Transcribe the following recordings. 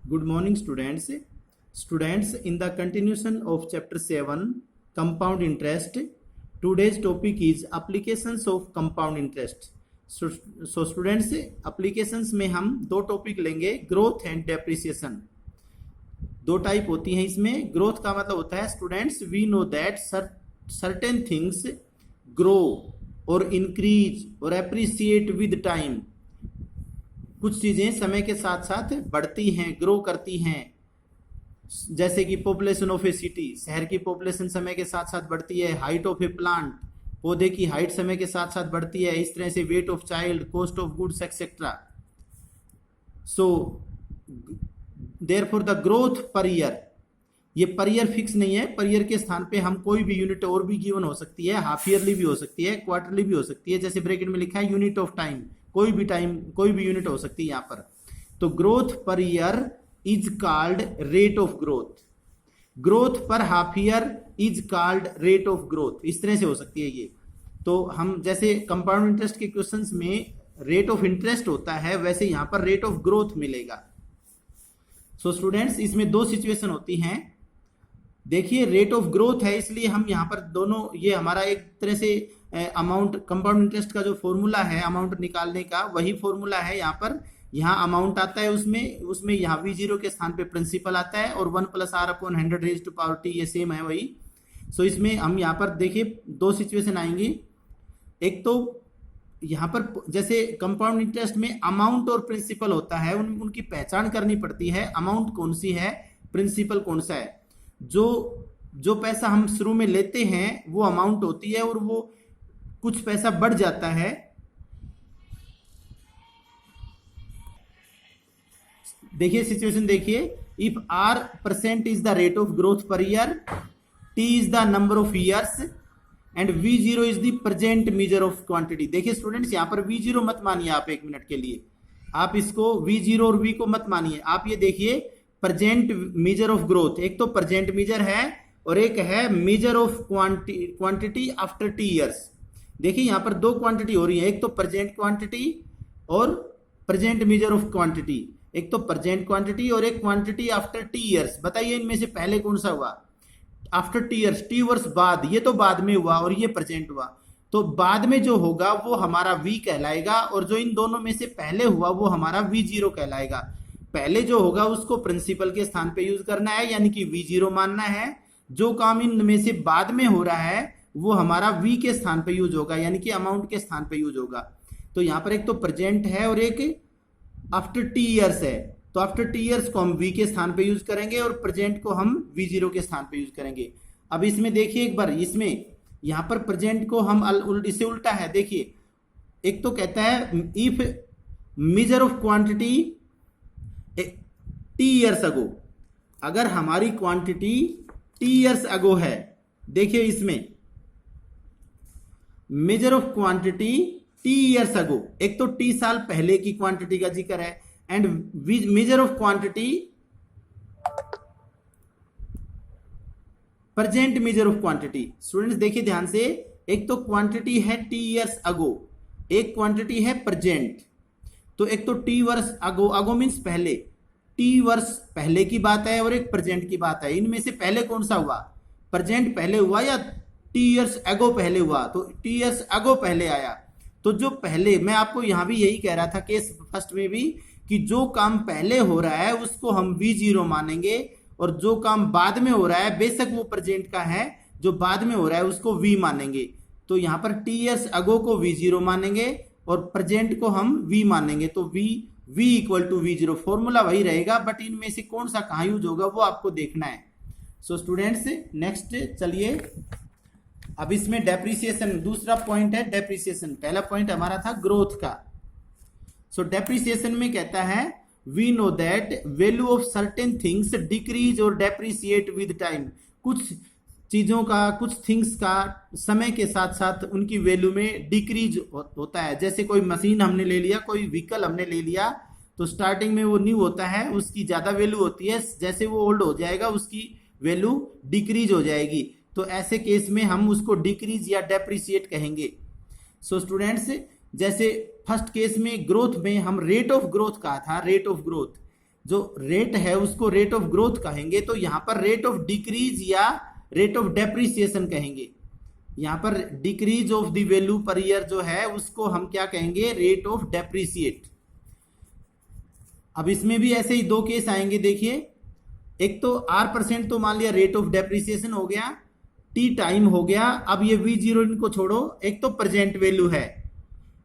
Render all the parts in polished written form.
Good morning, students. Students, in the continuation of chapter 7, compound interest, today's topic is applications of compound interest. So students, applications में हम दो topic लेंगे, growth and depreciation. दो type होती हैं इसमें. Growth का मतलब होता है students, we know that certain things grow और इंक्रीज और एप्रिसिएट विद टाइम. कुछ चीजें समय के साथ साथ बढ़ती हैं, ग्रो करती हैं. जैसे कि पॉपुलेशन ऑफ ए सिटी, शहर की पॉपुलेशन समय के साथ साथ बढ़ती है. हाइट ऑफ ए प्लांट, पौधे की हाइट समय के साथ साथ बढ़ती है. इस तरह से weight of child, cost of goods etcetera. So therefore the growth per year, ये पर ईयर फिक्स नहीं है. पर ईयर के स्थान पे हम कोई भी यूनिट और भी गिवन हो सकती है, हाफ ईयरली भी हो सकती है, क्वार्टरली भी हो सकती है. जैसे ब्रैकेट में लिखा है यूनिट ऑफ टाइम, कोई भी यूनिट हो सकती है यहाँ पर. तो growth per year is called rate of growth. Growth per half year is called rate of growth. इस तरह से हो सकती है ये. तो हम जैसे कंपाउंड इंटरेस्ट के क्वेश्चंस में रेट ऑफ इंटरेस्ट होता है, वैसे यहाँ पर रेट ऑफ ग्रोथ मिलेगा. सो स्टूडेंट्स, इसमें दो सिचुएशन होती हैं. देखिए, रेट ऑफ ग्रोथ है, इसलिए हम यहाँ पर दोनों, ये हमारा एक तरह से अमाउंट, कंपाउंड इंटरेस्ट का जो फॉर्मूला है अमाउंट निकालने का, वही फॉर्मूला है यहाँ पर. यहाँ अमाउंट आता है, उसमें यहाँ v0 के स्थान पे प्रिंसिपल आता है और 1 + r/100 raised to power t, ये सेम है वही. सो इसमें हम यहाँ पर देखिए दो सिचुएशन आएंगी. एक तो यहाँ पर जैसे कंपाउंड इंटरेस्ट में अमाउंट और प्रिंसिपल होता है, उनकी पहचान करनी पड़ती है. अमाउंट कौन सी है, प्रिंसिपल कौन सा है. जो पैसा हम शुरू में लेते हैं वो अमाउंट होती है, और वो कुछ पैसा बढ़ जाता है. देखिए सिचुएशन देखिए, if r% is the rate of growth per year, t is the number of years and v0 is the present measure of quantity. देखिए स्टूडेंट्स, यहां पर v0 मत मानिए आप एक मिनट के लिए. आप इसको v0 और v को मत मानिए. आप ये देखिए प्रेजेंट मेजर ऑफ ग्रोथ, एक तो प्रेजेंट मेजर है और एक है measure of quantity after T years. देखिए यहां पर दो क्वांटिटी हो रही है, एक तो प्रेजेंट क्वांटिटी और प्रेजेंट मेजर ऑफ क्वांटिटी. एक तो प्रेजेंट क्वांटिटी और एक क्वांटिटी आफ्टर टी ईयर्स. बताइए इनमें से पहले कौन सा हुआ, आफ्टर टी ईयर्स, टी वर्ष बाद. ये तो बाद में हुआ और ये प्रेजेंट हुआ. तो बाद में जो होगा वो हमारा v कहलाएगा, और जो इन दोनों में से पहले हुआ वो हमारा v0 कहलाएगा. पहले जो होगा उसको प्रिंसिपल के स्थान पे यूज करना है, यानी कि v0 मानना है. जो काम इनमें से बाद में हो रहा है वो हमारा v के स्थान पे यूज होगा, यानी कि अमाउंट के स्थान पे यूज होगा. तो यहाँ पर एक तो प्रेजेंट है और एक आफ्टर टी ईयर्स है. तो आफ्टर टी ईयर्स को हम v के स्थान पे यूज करेंगे और प्रेजेंट को हम v0 के स्थान पे यूज करेंगे. अब इसमें देखिए एक बार, इसमें यहाँ पर प्रेजेंट को हम इससे उल्टा है. देखिए, एक तो कहता है if measure of quantity T years ago, अगर हमारी क्वांटिटी टी ईयर्स अगो है. देखिए इसमें measure of quantity T years ago, एक तो टी साल पहले की क्वांटिटी का जिक्र है, and measure of quantity present measure of quantity. Students देखिए ध्यान से, एक तो क्वांटिटी है टी ईयर्स अगो, एक क्वांटिटी है प्रेजेंट. तो एक तो टी वर्ष अगो, अगो मीन्स पहले, टी वर्ष पहले की बात है और एक प्रेजेंट की बात है. इनमें से पहले कौन सा हुआ, प्रेजेंट पहले हुआ या टी ईयर्स अगो पहले हुआ. तो टी ईयर्स अगो पहले आया. तो जो पहले, मैं आपको यहां भी यही कह रहा था केस फर्स्ट में भी, कि जो काम पहले हो रहा है उसको हम v0 मानेंगे, और जो काम बाद में हो रहा है, बेशक वो प्रेजेंट का है, जो बाद में हो रहा है उसको v मानेंगे. तो यहाँ पर टी ईयर्स अगो को v0 मानेंगे और प्रेजेंट को हम v मानेंगे. तो v equal to v0, formula वही रहेगा, बट इनमें से कौन सा कहाँ यूज होगा वो आपको देखना है. सो स्टूडेंट्स, नेक्स्ट चलिए, अब इसमें डेप्रिसिएशन, दूसरा पॉइंट है डेप्रिसिएशन. पहला पॉइंट हमारा था ग्रोथ का. सो डेप्रिसिएशन में कहता है we know that value of certain things decrease और डेप्रिसिएट विद टाइम. कुछ चीजों का, कुछ थिंग्स का समय के साथ साथ उनकी वैल्यू में डिक्रीज होता है. जैसे कोई मशीन हमने ले लिया, कोई व्हीकल हमने ले लिया, तो स्टार्टिंग में वो न्यू होता है, उसकी ज्यादा वैल्यू होती है. जैसे वो ओल्ड हो जाएगा उसकी वैल्यू डिक्रीज हो जाएगी. तो ऐसे केस में हम उसको डिक्रीज या डेप्रिसिएट कहेंगे. सो स्टूडेंट्स, जैसे फर्स्ट केस में ग्रोथ में हम रेट ऑफ ग्रोथ कहा था, रेट ऑफ ग्रोथ. जो रेट है उसको रेट ऑफ ग्रोथ कहेंगे, तो यहां पर रेट ऑफ डिक्रीज या रेट ऑफ डेप्रिसिएशन कहेंगे। यहां पर decrease of the value per year जो है उसको हम क्या कहेंगे, रेट ऑफ डेप्रिसिएट। अब इसमें भी ऐसे ही दो केस आएंगे, देखिए एक तो R% तो मान लिया रेट ऑफ डेप्रिसिएशन हो गया, टी टाइम हो गया। अब ये V0 इनको छोड़ो, एक तो प्रेजेंट वैल्यू है,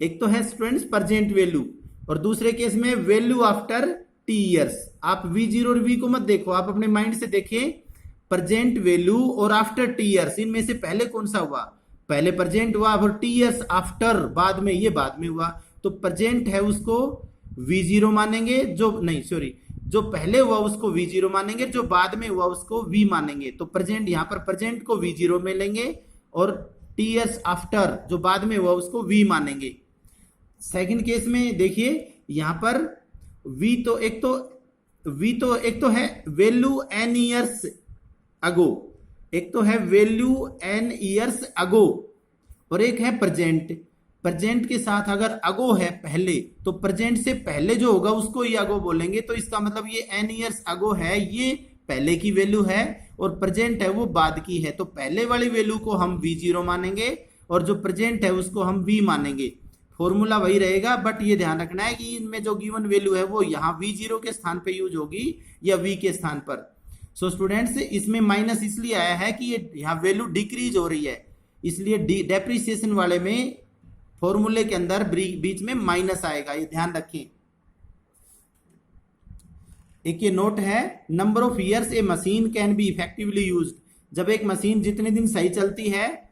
एक तो है स्टूडेंट्स प्रेजेंट वैल्यू, और दूसरे केस में वैल्यू आफ्टर टी ईयर्स। आप V0 और V को मत देखो, आप अपने माइंड से देखिए प्रेजेंट वैल्यू और आफ्टर टी ईयर्स, इनमें से पहले कौन सा हुआ, पहले प्रेजेंट हुआ, और टी ईयर्स आफ्टर बाद में, ये बाद में हुआ। तो प्रेजेंट है उसको V0 मानेंगे, जो नहीं सॉरी जो पहले हुआ उसको V0 मानेंगे, जो बाद में हुआ उसको V मानेंगे। तो प्रेजेंट यहां पर प्रेजेंट को V0 में लेंगे और टी ईयर्स आफ्टर जो बाद में हुआ उसको V मानेंगे। सेकंड केस में देखिए यहां पर V तो एक तो है वैल्यू n ईयर्स अगो, एक तो है वैल्यू n ईयर्स अगो, और एक है प्रेजेंट। प्रेजेंट के साथ अगर अगो है पहले, तो प्रेजेंट से पहले जो होगा उसको ही अगो बोलेंगे। तो इसका मतलब ये n ईयर्स अगो है, ये पहले की वैल्यू है, और प्रेजेंट है वो बाद की है। तो पहले वाली वैल्यू को हम V0 मानेंगे और जो प्रेजेंट है उसको हम V मानेंगे। फॉर्मूला वही रहेगा, बट ये ध्यान रखना है कि इनमें जो गिवन वैल्यू है वो यहाँ V0 के स्थान पे यूज होगी या V के स्थान पर। सो स्टूडेंट्स इसमें माइनस इसलिए आया है कि ये यहाँ वैल्यू डिक्रीज हो रही है, इसलिए डेप्रिसिएशन वाले में फॉर्मूले के अंदर बीच में माइनस आएगा, ये ध्यान रखें। एक ये नोट है, number of years A machine can be effectively used. जब एक मशीन जितने दिन सही चलती है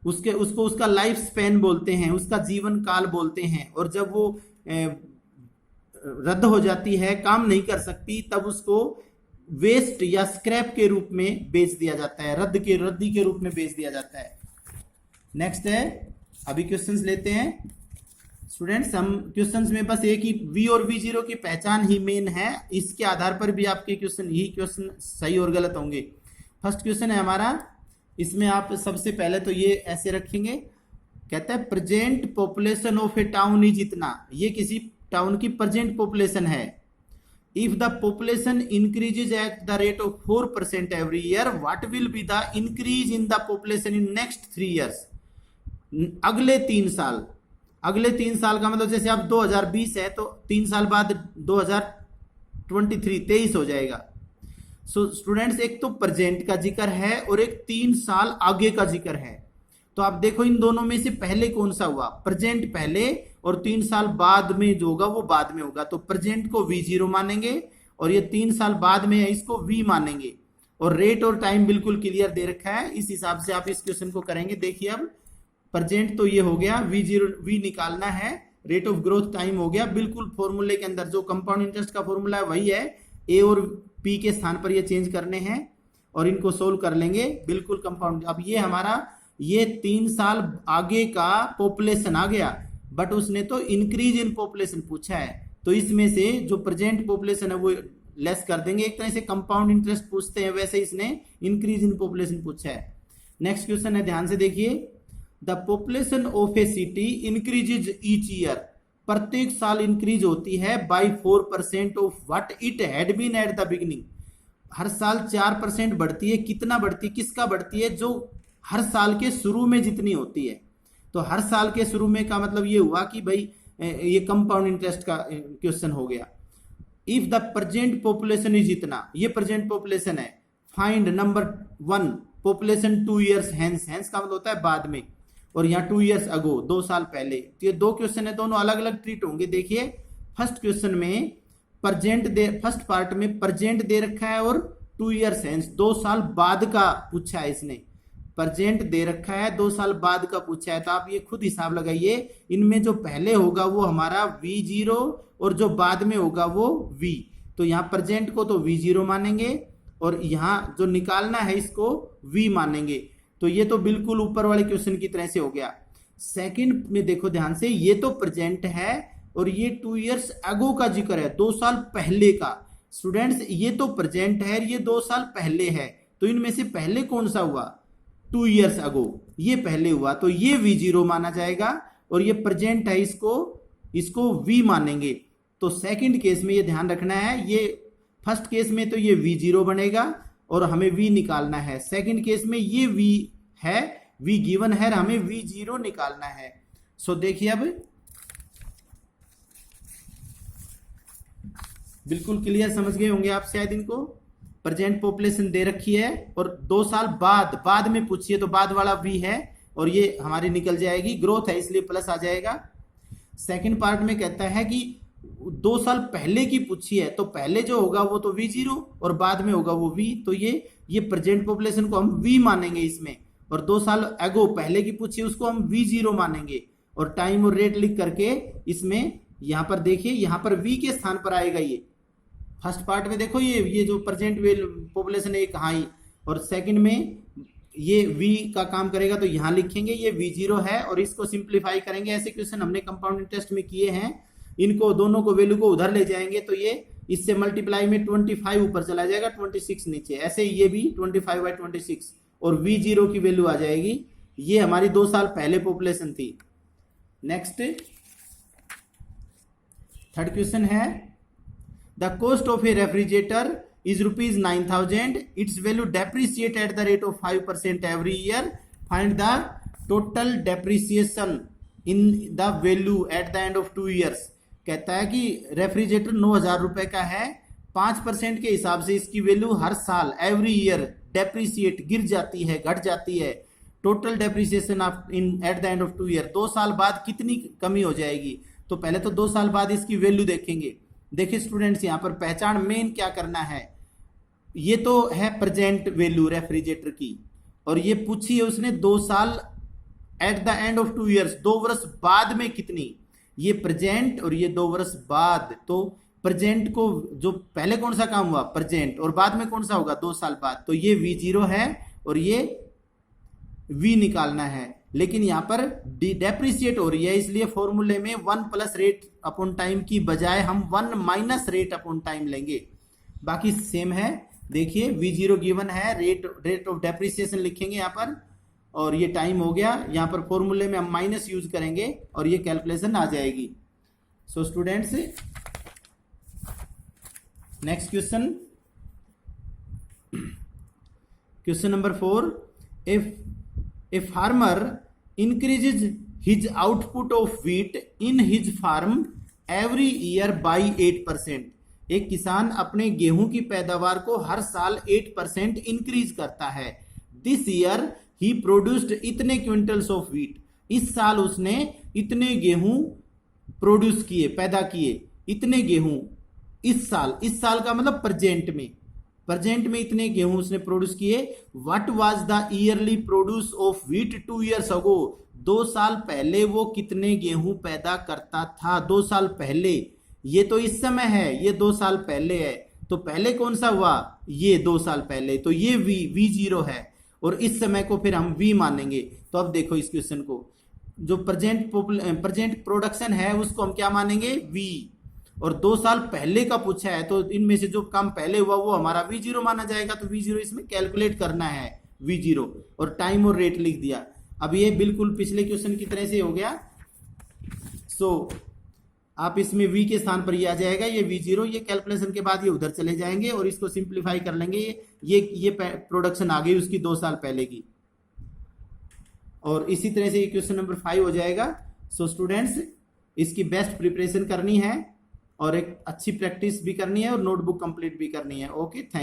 उसको उसका लाइफ स्पैन बोलते हैं, उसका जीवन काल बोलते हैं, और जब वो रद्द हो जाती है, काम नहीं कर सकती, तब उसको वेस्ट या स्क्रैप के रूप में बेच दिया जाता है, रद्दी के रूप में बेच दिया जाता है। नेक्स्ट है, अभी क्वेश्चंस लेते हैं स्टूडेंट्स। हम क्वेश्चंस में बस एक ही V और V0 की पहचान ही मेन है, इसके आधार पर भी आपके क्वेश्चन सही और गलत होंगे। फर्स्ट क्वेश्चन है हमारा, इसमें आप सबसे पहले तो ये ऐसे रखेंगे, कहता है present population of A town is इतना, ये किसी टाउन की प्रेजेंट पॉपुलेशन है। If the population increases at the rate of 4% every year, what will be the increase in the population in next 3 years. अगले 3 साल, अगले 3 साल का मतलब जैसे अब 2020 है तो 3 साल बाद 2023 हो जाएगा। सो स्टूडेंट्स एक तो प्रेजेंट का जिक्र है और एक 3 साल आगे का जिक्र है। तो आप देखो इन दोनों में से पहले कौन सा हुआ, प्रेजेंट पहले और 3 साल बाद में जो होगा वो बाद में होगा। तो प्रेजेंट को V0 मानेंगे और ये 3 साल बाद में है इसको V मानेंगे, और रेट और टाइम बिल्कुल क्लियर दे रखा है, इस हिसाब से आप इस क्वेश्चन को करेंगे। देखिए अब प्रेजेंट तो ये हो गया, V निकालना है, रेट ऑफ ग्रोथ टाइम हो गया, बिल्कुल फॉर्मूले के अंदर जो कंपाउंड इंटरेस्ट का फॉर्मूला है वही है, ए और पी के स्थान पर ये चेंज करने हैं और इनको सोल्व कर लेंगे, बिल्कुल कंपाउंड। अब ये हमारा ये 3 साल आगे का पॉपुलेशन आ गया, बट उसने तो इंक्रीज इन पॉपुलेशन पूछा है, तो इसमें से जो प्रेजेंट पॉपुलेशन है वो लेस कर देंगे। एक तरह से कंपाउंड इंटरेस्ट पूछते हैं, वैसे इसने इंक्रीज इन पॉपुलेशन पूछा है। नेक्स्ट क्वेश्चन है, ध्यान से देखिए, the population of a city increases each year, प्रत्येक साल इंक्रीज होती है by 4% of what it had been at the beginning. हर साल 4% बढ़ती है, कितना बढ़ती है, किसका बढ़ती है, जो हर साल के शुरू में जितनी होती है। तो हर साल के शुरू में का मतलब ये हुआ कि भाई ये कंपाउंड इंटरेस्ट का क्वेश्चन हो गया। If the present population is इतना, ये प्रेजेंट पॉपुलेशन है, find number 1 population 2 years hence, hence का मतलब होता है बाद में, और यहाँ 2 ईयर्स अगो 2 साल पहले। तो ये 2 क्वेश्चन है, दोनों अलग अलग ट्रीट होंगे। देखिए फर्स्ट क्वेश्चन में फर्स्ट पार्ट में प्रेजेंट दे रखा है और 2 ईयर्स हेंस 2 साल बाद का पूछा है, इसने प्रेजेंट दे रखा है 2 साल बाद का पूछा है। तो आप ये खुद हिसाब लगाइए, इनमें जो पहले होगा वो हमारा V0 और जो बाद में होगा वो V। तो यहाँ प्रेजेंट को तो V0 मानेंगे और यहाँ जो निकालना है इसको V मानेंगे। तो ये तो बिल्कुल ऊपर वाले क्वेश्चन की तरह से हो गया। सेकंड में देखो ध्यान से, ये तो प्रेजेंट है और ये 2 ईयर्स अगो का जिक्र है, 2 साल पहले का। स्टूडेंट्स ये तो प्रेजेंट है, ये 2 साल पहले है, तो इनमें से पहले कौन सा हुआ, 2 ईयर्स अगो, ये पहले हुआ, तो ये V0 माना जाएगा। और ये प्रेजेंट है, इसको V मानेंगे। तो सेकंड केस में ये ध्यान रखना है, ये फर्स्ट केस में तो ये V0 बनेगा और हमें V निकालना है। सेकंड केस में ये V है, V गिवन है, हमें V0 निकालना है। सो देखिए अब बिल्कुल क्लियर समझ गए होंगे आप शायद इनको। प्रेजेंट पॉपुलेशन दे रखी है और 2 साल बाद में पूछिए तो बाद वाला V है और ये हमारी निकल जाएगी, ग्रोथ है इसलिए प्लस आ जाएगा। सेकंड पार्ट में कहता है कि 2 साल पहले की पूछी है तो पहले जो होगा वो तो V0 और बाद में होगा वो V, तो ये प्रेजेंट पॉपुलेशन को हम V मानेंगे इसमें, और 2 साल अगो पहले की पूछी है उसको हम V0 मानेंगे और टाइम और रेट लिख करके इसमें यहां पर देखिए यहां पर V के स्थान पर आएगा। ये फर्स्ट पार्ट में देखो ये जो प्रेजेंट पॉपुलेशन है कहाँ ही, और सेकंड में ये V का काम करेगा तो यहां लिखेंगे ये V0 है और इसको सिंप्लीफाई करेंगे। ऐसे क्वेश्चन हमने कंपाउंडिंग टेस्ट में किए हैं, इनको दोनों को वैल्यू को उधर ले जाएंगे तो ये इससे मल्टीप्लाई में 25 ऊपर चला जाएगा, 26 नीचे, ऐसे ये भी 25/26 और V0 की वैल्यू आ जाएगी। ये हमारी 2 साल पहले पॉपुलेशन थी। नेक्स्ट थर्ड क्वेश्चन है, the cost of A refrigerator is ₹9,000. Its value depreciate at the rate of 5% every year. Find the total depreciation in the value at the end of 2 years. कहता है कि refrigerator 9,000 रुपए का है, 5% के हिसाब से इसकी वैल्यू हर साल एवरी ईयर डेप्रिसिएट गिर जाती है, घट जाती है। Total depreciation in at the end of 2 year, 2 साल बाद कितनी कमी हो जाएगी। तो पहले तो 2 साल बाद इसकी वैल्यू देखेंगे। देखिए स्टूडेंट्स यहाँ पर पहचान मेन क्या करना है, ये तो है प्रेजेंट वैल्यू रेफ्रिजरेटर की और ये पूछी है उसने 2 साल at the end of 2 years, 2 वर्ष बाद में कितनी, ये प्रेजेंट और ये 2 वर्ष बाद। तो प्रेजेंट को जो पहले कौन सा काम हुआ प्रेजेंट और बाद में कौन सा होगा 2 साल बाद, तो ये V0 है और ये V निकालना है। लेकिन यहां पर डेप्रिसिएट हो रही है इसलिए फॉर्मूले में 1 प्लस रेट अपॉन टाइम की बजाय हम 1 माइनस रेट अपॉन टाइम लेंगे, बाकी सेम है। देखिए V0 गिवन है, रेट ऑफ डेप्रिसिएशन लिखेंगे यहाँ पर और ये टाइम हो गया, यहाँ पर फॉर्मूले में हम माइनस यूज करेंगे और ये कैलकुलेशन आ जाएगी। So students next question, question number 4, if a farmer increases his output of wheat in his farm every year by 8%। एक किसान अपने गेहूं की पैदावार को हर साल 8% इंक्रीज करता है। दिस ईयर ही प्रोड्यूस्ड इतने क्विंटल्स ऑफ व्हीट, इस साल उसने इतने गेहूं प्रोड्यूस किए, पैदा किए, इतने गेहूं इस साल का मतलब प्रेजेंट में इतने गेहूं उसने प्रोड्यूस किए। What was the yearly produce of wheat 2 years ago, 2 साल पहले वो कितने गेहूं पैदा करता था। 2 साल पहले, ये तो इस समय है, ये 2 साल पहले है, तो पहले कौन सा हुआ, ये 2 साल पहले, तो ये V0 है और इस समय को फिर हम V मानेंगे। तो अब देखो इस क्वेश्चन को, जो प्रेजेंट प्रोडक्शन है उसको हम क्या मानेंगे V, और 2 साल पहले का पूछा है तो इनमें से जो काम पहले हुआ वो हमारा V0 माना जाएगा। तो V0 इसमें कैलकुलेट करना है V0 और टाइम और रेट लिख दिया। अब ये बिल्कुल पिछले क्वेश्चन की तरह से हो गया। सो आप इसमें V के स्थान पर ये आ जाएगा, ये V0, ये कैलकुलेशन के बाद ये उधर चले जाएंगे और इसको सिंप्लीफाई कर लेंगे। ये प्रोडक्शन आ गई उसकी 2 साल पहले की, और इसी तरह से ये क्वेश्चन नंबर 5 हो जाएगा। सो स्टूडेंट्स इसकी बेस्ट प्रिपरेशन करनी है और एक अच्छी प्रैक्टिस भी करनी है और नोटबुक कंप्लीट भी करनी है। Okay, thank